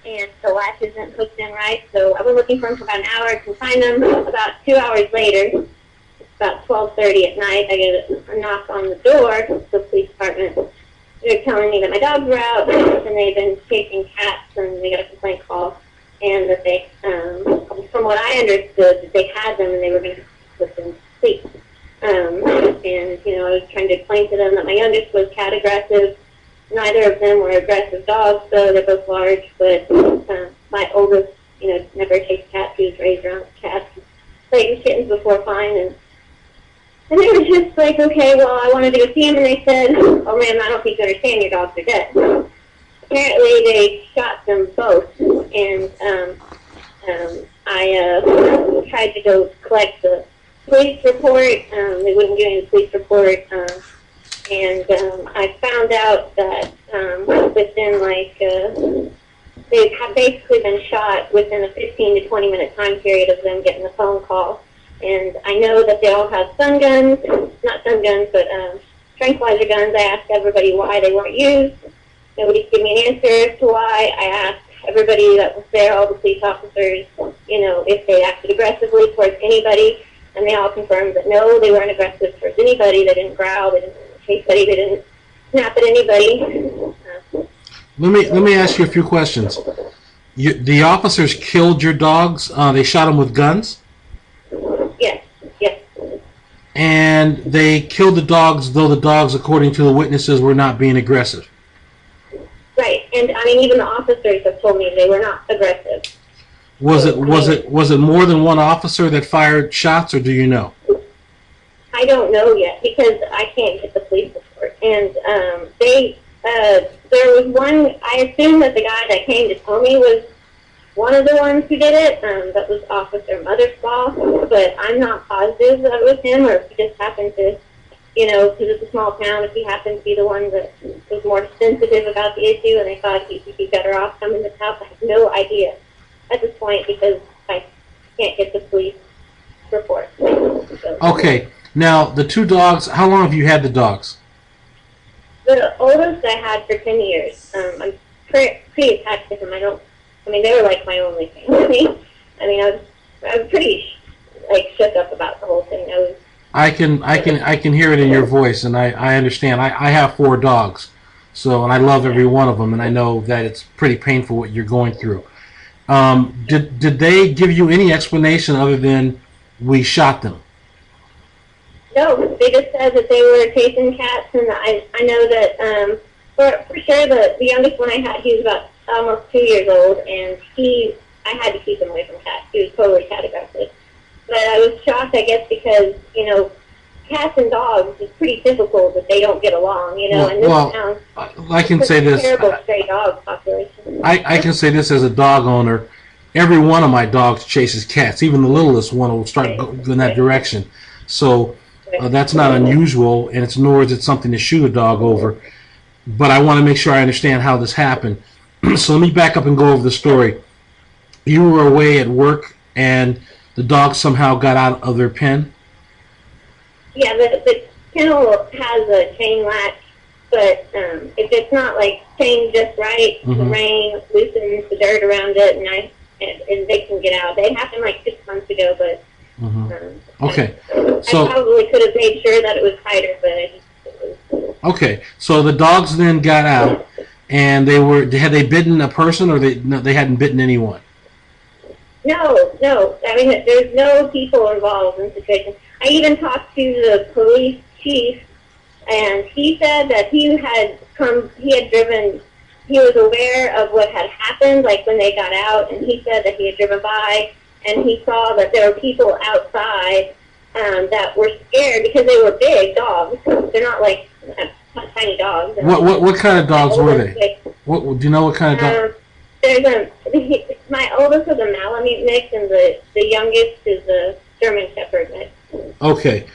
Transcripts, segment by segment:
and the latch isn't hooked in right. So I was looking for them for about an hour. I can find them about 2 hours later. It's about 12:30 at night. I get a knock on the door. The police department. They're telling me that my dogs were out and they've been chasing cats, and they got a complaint call, and that they, from what I understood, that they had them and they were going to put them to sleep. And I was trying to explain to them that my youngest was cat aggressive. Neither of them were aggressive dogs, so they're both large, but my oldest, never chased cats. He was raised around cats, played with kittens before fine, and they were just like, okay, well, I wanted to go see him, and they said, oh, ma'am, I don't think you understand, your dogs are dead. Apparently, they shot them both, and I tried to go collect the police report. They wouldn't give me the police report, and I found out that within, they have basically been shot within a 15 to 20 minute time period of them getting the phone call. And I know that they all have stun guns, not stun guns, but tranquilizer guns. I asked everybody why they weren't used. Nobody could give me an answer as to why. I asked everybody that was there, all the police officers, if they acted aggressively towards anybody, and they all confirmed that no, they weren't aggressive towards anybody. They didn't growl, they didn't chase anybody, they didn't snap at anybody. Let me ask you a few questions. The officers killed your dogs. They shot them with guns. Yes. And they killed the dogs, though the dogs, according to the witnesses, were not being aggressive. Right, and even the officers have told me they were not aggressive. Was it more than one officer that fired shots, or do you know? I don't know yet because I can't get the police report. And there was one. I assume that the guy that came to tell me was one of the ones who did it. That was Officer Mothersbaugh, but I'm not positive that it was him, or if he just happened to, because it's a small town, if he happened to be the one that was more sensitive about the issue and they thought he'd be better off coming to the house. I have no idea at this point because I can't get the police report. So. Okay. Now, the two dogs, how long have you had the dogs? The oldest I had for 10 years. I'm pretty attached to him. They were like my only family. I was pretty shook up about the whole thing. I can hear it in your voice, and I understand. I have 4 dogs, and I love every one of them, and I know that it's pretty painful what you're going through. Did they give you any explanation other than we shot them? No, they just said that they were chasing cats, and I know that for sure the youngest one I had, he was about almost 2 years old, and I had to keep him away from cats. He was totally cat aggressive. But I was shocked, I guess, because, cats and dogs is pretty difficult that they don't get along, and this town, I can say this. Terrible stray dog population. I can say this as a dog owner. Every one of my dogs chases cats. Even the littlest one will start going in that direction. So that's not unusual, and nor is it something to shoot a dog over. But I want to make sure I understand how this happened. So let me back up and go over the story. You were away at work, and the dogs somehow got out of their pen? Yeah, the kennel has a chain latch, but if it's not chained just right, the rain loosens the dirt around it, and they can get out. They happened 6 months ago, but okay. So I probably could have made sure that it was tighter, but it was. Okay, so the dogs then got out, and had they bitten a person, or they hadn't bitten anyone? No. There's no people involved in the situation. I even talked to the police chief, and he said that he was aware of what had happened, when they got out, and he said that he had driven by, and he saw that there were people outside that were scared because they were big dogs. They're not tiny dogs. What kind of dogs were they? Do you know what kind of dogs? My oldest was a Malamute mix, and the youngest is a German Shepherd mix. Okay.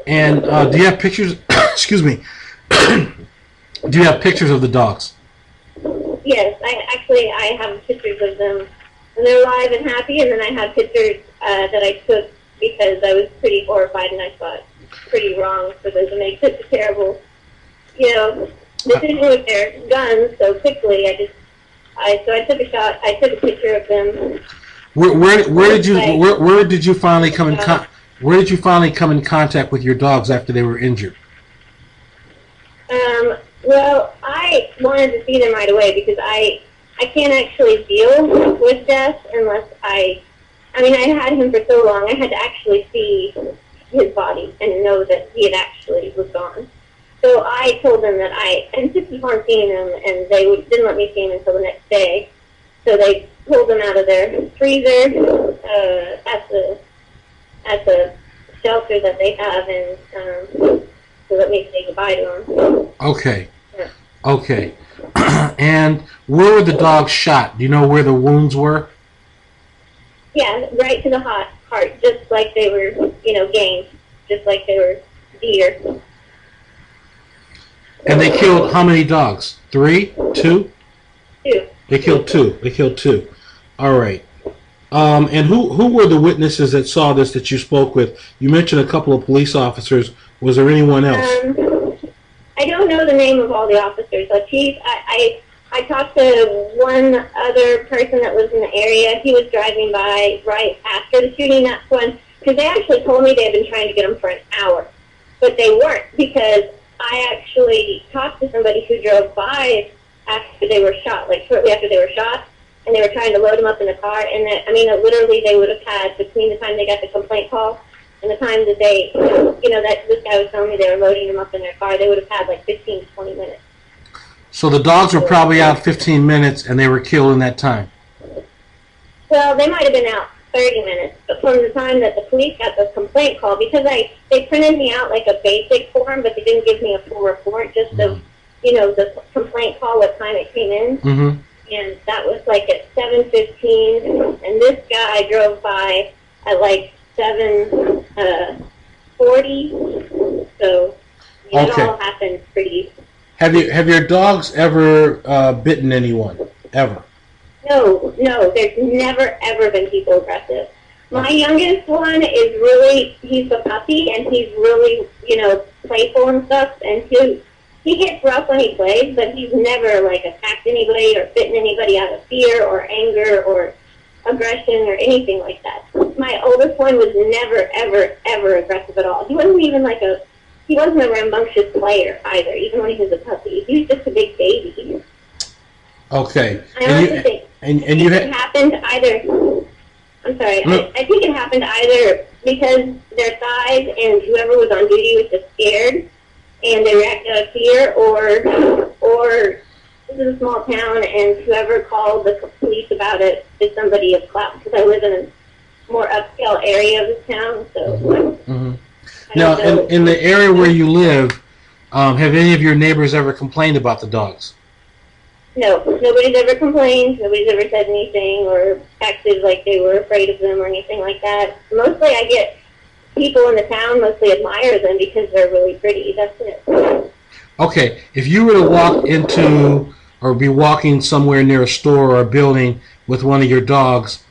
And do you have pictures? Excuse me. Do you have pictures of the dogs? Yes, I have pictures of them, and they're alive and happy. And then I have pictures that I took because I was pretty horrified, and I thought pretty wrong for them to make such a terrible, decision with their guns so quickly. So I took a shot. I took a picture of them. Where did you finally come in where did you finally come in contact with your dogs after they were injured? Well, I wanted to see them right away because I can't actually deal with death unless I mean, I had him for so long, I had to actually see his body and know that he had actually was gone. So I told them that I insisted upon seeing him, and they didn't let me see him until the next day. So they pulled him out of their freezer at the shelter that they have, and to let me say goodbye to him. Okay. Yeah. Okay. And where were the dogs shot? Do you know where the wounds were? Yeah, right to the heart, just like they were, game, just like they were deer. And they killed how many dogs? 3? 2? 2. They killed 2. They killed 2. All right. And who were the witnesses that saw this that you spoke with? You mentioned a couple of police officers. Was there anyone else? I don't know the name of all the officers. The chief, I talked to one other person that was in the area. He was driving by right after the shooting. That's when, because they actually told me they had been trying to get him for an hour, but they weren't, because I actually talked to somebody who drove by after they were shot, like shortly after they were shot, and they were trying to load him up in the car. And literally they would have had, between the time they got the complaint call and the time that they, that this guy was telling me they were loading him up in their car, they would have had like 15 to 20 minutes. So the dogs were probably out 15 minutes, and they were killed in that time. Well, they might have been out 30 minutes, but from the time that the police got the complaint call, because they printed me out like a basic form, but they didn't give me a full report, just the complaint call, what time it came in. Mm-hmm. And that was like at 7:15, and this guy drove by at like 7:40. So it all happened pretty. Have your dogs ever bitten anyone? Ever? No. There's never ever been people aggressive. My youngest one is he's a puppy, and he's really playful and stuff, and he gets rough when he plays, but he's never like attacked anybody or bitten anybody out of fear or anger or aggression or anything like that. My oldest one was never ever aggressive at all. He wasn't even he wasn't a rambunctious player either, even when he was a puppy. He was just a big baby. Okay. It happened either. I'm sorry. No. I think it happened either because their size and whoever was on duty was just scared and they reacted out of fear, or this is a small town and whoever called the police about it is somebody of class, because I live in a more upscale area of the town. So. Mm-hmm. Now, in the area where you live, have any of your neighbors ever complained about the dogs? No, nobody's ever complained. Nobody's ever said anything or acted like they were afraid of them or anything like that. Mostly I get people in the town mostly admire them because they're really pretty. That's it. Okay, if you were to walk into or be walking somewhere near a store or a building with one of your dogs,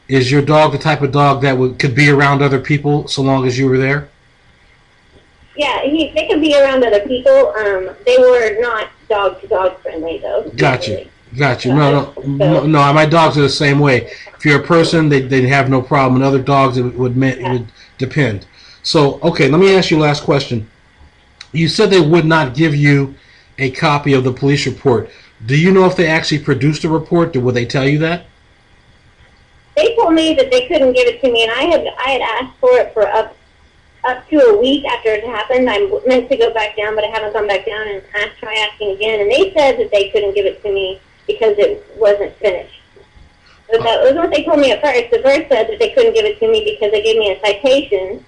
is your dog the type of dog that could be around other people so long as you were there? Yeah, they could be around other people. They were not dog-to-dog friendly, though. Got you. No, my dogs are the same way. If you're a person, they'd have no problem. And other dogs, it would depend. So, okay, let me ask you last question. You said they would not give you a copy of the police report. Do you know if they actually produced a report? Would they tell you that? They told me that they couldn't give it to me, and I had asked for it for up to a week after it happened. I meant to go back down, but I haven't gone back down and try asking again. And they said that they couldn't give it to me because it wasn't finished. But that was what they told me at first. The first said that they couldn't give it to me because they gave me a citation,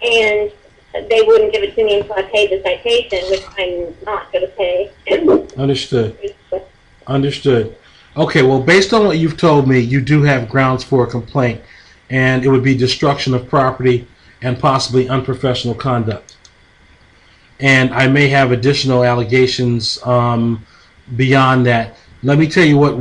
and they wouldn't give it to me until I paid the citation, which I'm not going to pay. Understood. Okay, well, based on what you've told me, you do have grounds for a complaint, and it would be destruction of property and possibly unprofessional conduct. And I may have additional allegations beyond that. Let me tell you what